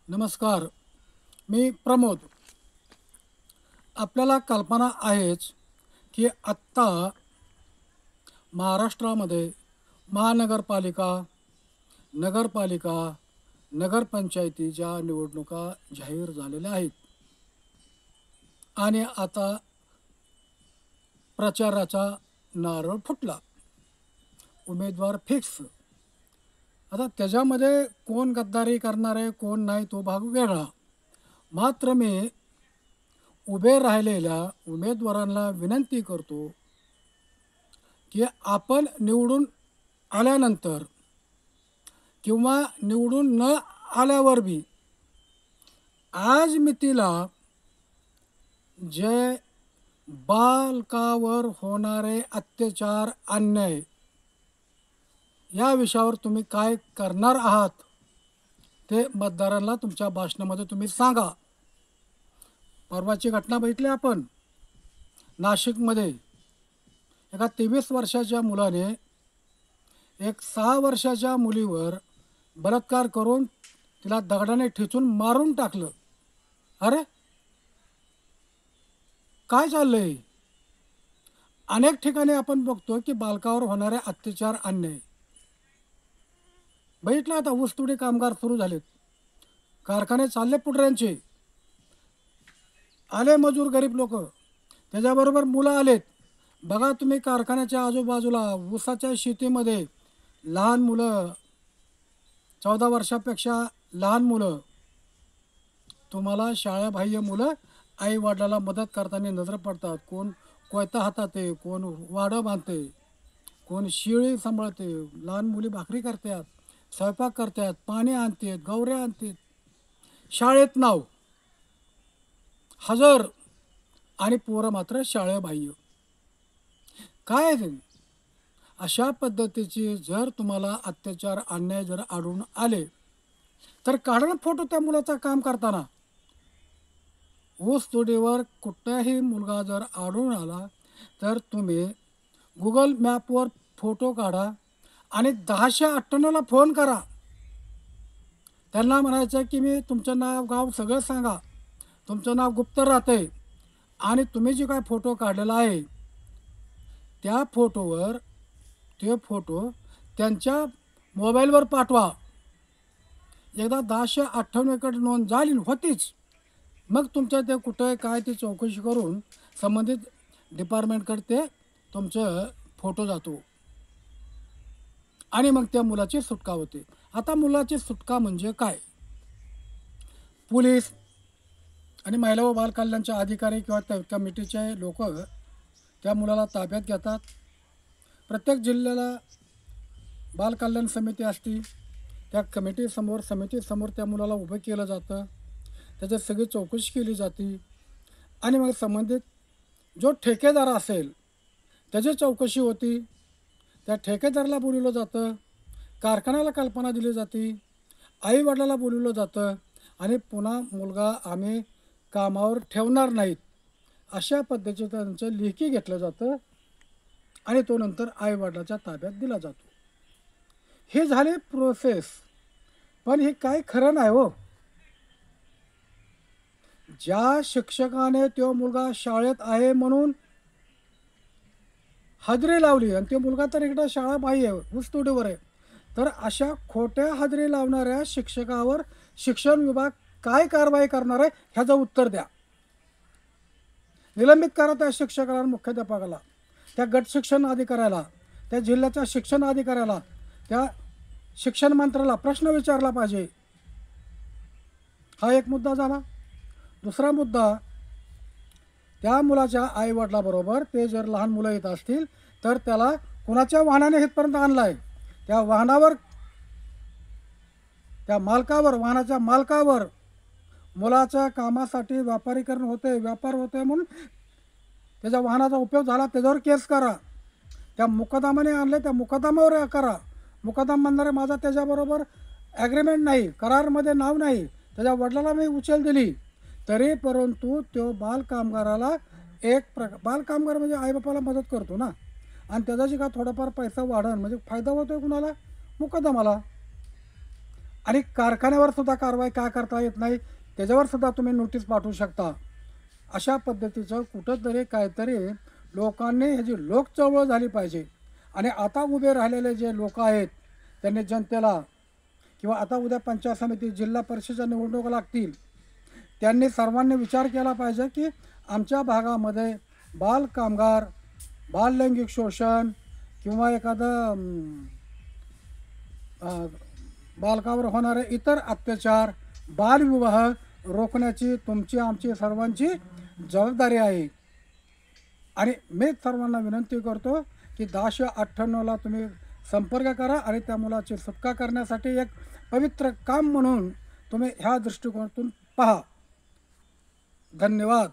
नमस्कार. मी प्रमोद. आपल्याला कल्पना आहेच की आत्ता महाराष्ट्रामध्ये महानगरपालिका, नगरपालिका, नगरपंचायतीच्या निवडणुका जाहीर झालेल्या आहेत आणि आता प्रचाराचा नारळ फुटला. उमेदवार फिक्स. आता त्याच्यामध्ये कोण गद्दारी करणार आहे, कोण नाही, तो भाग वेगळा. मात्र मी उभे राहिलेल्या उमेदवारांना विनंती करतो की आपण निवडून आल्यानंतर किंवा निवडून न आल्यावर बी आज मितीला जे बालकावर होणारे अत्याचार, अन्याय या विषयावर तुम्ही काय करणार आहात ते मतदारांना तुमच्या भाषणामध्ये तुम्ही सांगा. परवाची घटना बघितली आपण नाशिकमध्ये. एका 23 वर्षाच्या मुलाने एक 6 वर्षाच्या मुलीवर बलात्कार करून तिला दगडाने ठेचून मारून टाकलं. अरे काय चाललंय? अनेक ठिकाणी आपण बघतो की बालकावर होणारे अत्याचार, अन्याय बघितलं. आता ऊसतोडी कामगार सुरू झालेत, कारखाने चालले पुढऱ्यांचे, आले मजूर गरीब लोक, त्याच्याबरोबर मुलं आलेत. बघा तुम्ही कारखान्याच्या आजूबाजूला ऊसाच्या शेतीमध्ये लहान मुलं, 14 वर्षापेक्षा लहान मुलं, तुम्हाला शाळाबाह्य मुलं आई वडिलाला मदत करताना नजर पडतात. कोण कोयता हातात आहे, कोण वाडं बांधते, कोण शिळी सांभाळते, लहान मुली भाकरी करतात, स्वयंपाक करतात, पाणी आणतात, गौऱ्या आणतात, शाळेत नाव हजर, आणि पोरं मात्र शाळेबाह्य. काय आहे ते? अशा पद्धतीची जर तुम्हाला अत्याचार, अन्याय जर आढळून आले तर काढा ना फोटो त्या मुलाचा काम करताना. ऊस तोडीवर कुठलाही मुलगा जर आढळून आला तर तुम्ही गुगल मॅपवर फोटो काढा आणि 1098ला फोन करा. त्यांना म्हणायचं की मी तुमचं नाव गाव सगळं सांगा, तुमचं नाव गुप्त राहते आणि तुम्ही जे काय फोटो काढलेला आहे त्या फोटोवर ते फोटो त्यांच्या मोबाईलवर पाठवा. एकदा 1098कडे नोंद झाली होतीच, मग तुमच्या ते कुठं काय ते चौकशी करून संबंधित डिपार्टमेंटकडे ते तुमचं फोटो जातो आणि मग त्या मुलाची सुटका होते. आता मुलाची सुटका म्हणजे काय? पोलीस आणि महिला व बालकल्याणचे अधिकारी किंवा त्या कमिटीचे लोक त्या मुलाला ताब्यात घेतात. प्रत्येक जिल्ह्याला बालकल्याण समिती असते. त्या समितीसमोर त्या मुलाला उभं केलं जातं, त्याच्यात सगळी चौकशी केली जाते आणि मग संबंधित जो ठेकेदार असेल त्याची चौकशी होती. त्या ठेकेदाराला बोलवलं जातं, कारखान्याला कल्पना दिली जाते, आई वडिलाला बोलवलं जातं आणि पुन्हा मुलगा आम्ही कामावर ठेवणार नाहीत अशा पद्धतीचं त्यांचं लेखी घेतलं जातं आणि तो नंतर आई वडिलाच्या ताब्यात दिला जातो. हे झाले प्रोसेस. पण हे काय खरं नाही हो. ज्या शिक्षकाने तो मुलगा शाळेत आहे म्हणून हजेरी लावली आणि तो मुलगा तर इकडं शाळा बाह्य ऊसतोडीवर आहे, तर अशा खोट्या हजेरी लावणाऱ्या शिक्षकावर शिक्षण विभाग काय कारवाई करणार आहे ह्याचं उत्तर द्या. निलंबित करा त्या शिक्षकाला, मुख्याध्यापकाला, त्या गट शिक्षण अधिकाऱ्याला, त्या जिल्ह्याच्या शिक्षण अधिकाऱ्याला, त्या शिक्षण मंत्र्याला प्रश्न विचारला पाहिजे. हा एक मुद्दा झाला. दुसरा मुद्दा, त्या मुलाच्या आईवडिलाबरोबर ते जर लहान मुलं येत असतील तर त्याला कुणाच्या वाहनाने इथपर्यंत आणलं आहे, त्या वाहनावर, त्या मालकावर, वाहनाच्या मालकावर मुलाच्या कामासाठी व्यापारीकरण होते, व्यापार होते म्हणून त्याच्या वाहनाचा उपयोग झाला, त्याच्यावर केस करा. त्या मुकदमाने आणले त्या मुकदमावर करा. मुकदमा म्हणणारे माझा त्याच्याबरोबर ॲग्रीमेंट नाही, करारमध्ये नाव नाही, त्याच्या वडिलाला मी उचल दिली तरी परंतु तो बालकामगाराला बालकामगार म्हणजे आईबापाला मदत करतो ना, आणि त्याचा जे का थोडाफार पैसा वाढन म्हणजे फायदा होतो आहे कुणाला? मुकदमाला. आणि कारखान्यावर सुद्धा कारवाई का करता येत नाही त्याच्यावर सुद्धा तुम्ही नोटीस पाठवू शकता. अशा पद्धतीचं कुठंतरी काहीतरी लोकांनी ह्याची लोक चळवळ झाली पाहिजे. आणि आता उभे राहिलेले जे लोक आहेत त्यांनी जनतेला किंवा आता उद्या पंचायत समिती जिल्हा परिषदेच्या निवडणुका लागतील, त्यांनी सर्वांनी विचार केला पाहिजे की आमच्या भागामध्ये बाल कामगार, बाल लैंगिक शोषण किंवा एखादं बालकावर होणारे इतर अत्याचार, बालविवाह रोखण्याची तुमची आमची सर्वांची जबाबदारी आहे. आणि मी सर्वांना विनंती करतो की 1098ला तुम्ही संपर्क करा आणि त्या मुलाची सुटका करण्यासाठी एक पवित्र काम म्हणून तुम्ही ह्या दृष्टिकोनातून पहा. धन्यवाद.